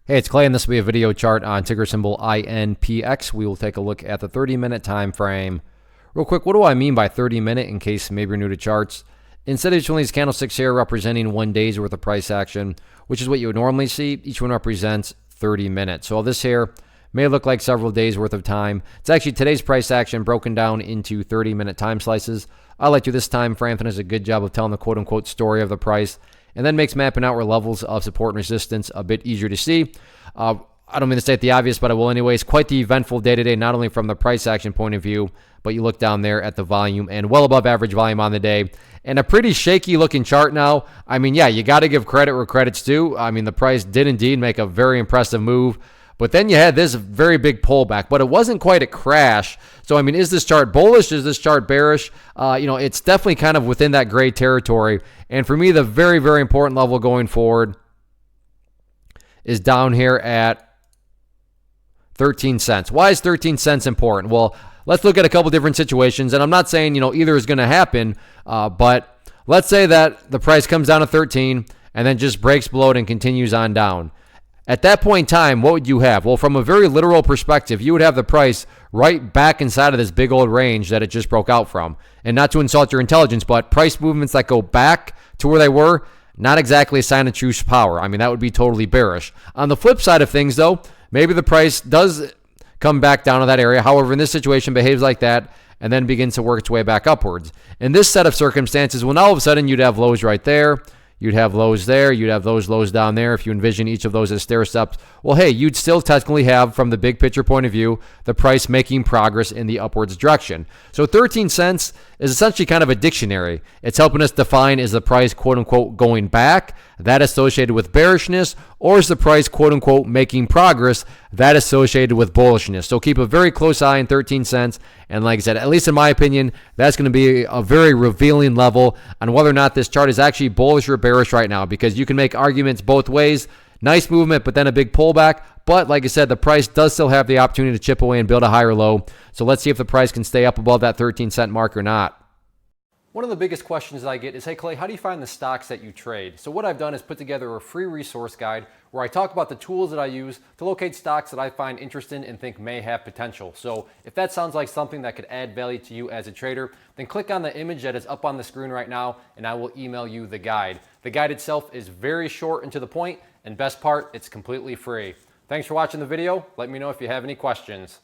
Hey, it's Clay, and this will be a video chart on ticker symbol INPX. We will take a look at the 30-minute time frame. Real quick, what do I mean by 30-minute in case maybe you're new to charts? Instead of each one of these candlesticks here representing 1 day's worth of price action, which is what you would normally see, each one represents 30 minutes. So this here may look like several days worth of time. It's actually today's price action broken down into 30-minute time slices. I like to this time frame. Does a good job of telling the quote-unquote story of the price, and then makes mapping out where levels of support and resistance a bit easier to see. I don't mean to state the obvious, but I will anyways. Quite the eventful day today, not only from the price action point of view, but you look down there at the volume and well above average volume on the day. And a pretty shaky looking chart now. I mean, yeah, you got to give credit where credit's due. I mean, the price did indeed make a very impressive move. But then you had this very big pullback, but it wasn't quite a crash. So, I mean, is this chart bullish? Is this chart bearish? It's definitely kind of within that gray territory. And for me, the very, very important level going forward is down here at 13 cents. Why is 13 cents important? Well, let's look at a couple different situations. And I'm not saying, either is going to happen, but let's say that the price comes down to 13 and then just breaks below it and continues on down. At that point in time, what would you have? Well, from a very literal perspective, you would have the price right back inside of this big old range that it just broke out from. And not to insult your intelligence, but price movements that go back to where they were, not exactly a sign of true power. I mean, that would be totally bearish. On the flip side of things, though, maybe the price does come back down to that area. However, in this situation, behaves like that and then begins to work its way back upwards. In this set of circumstances, well, now all of a sudden you'd have lows right there. You'd have lows there. You'd have those lows down there. If you envision each of those as stair steps, well, hey, you'd still technically have, from the big picture point of view, the price making progress in the upwards direction. So 13 cents is essentially kind of a dictionary. It's helping us define, is the price, quote unquote, going back, that associated with bearishness, or is the price, quote unquote, making progress, that associated with bullishness. So keep a very close eye on 13 cents. And like I said, at least in my opinion, that's going to be a very revealing level on whether or not this chart is actually bullish or bearish right now, because you can make arguments both ways. Nice movement, but then a big pullback. But like I said, the price does still have the opportunity to chip away and build a higher low. So let's see if the price can stay up above that 13-cent mark or not. One of the biggest questions that I get is, hey Clay, how do you find the stocks that you trade? So what I've done is put together a free resource guide where I talk about the tools that I use to locate stocks that I find interesting and think may have potential. So if that sounds like something that could add value to you as a trader, then click on the image that is up on the screen right now and I will email you the guide. The guide itself is very short and to the point, and best part, it's completely free. Thanks for watching the video. Let me know if you have any questions.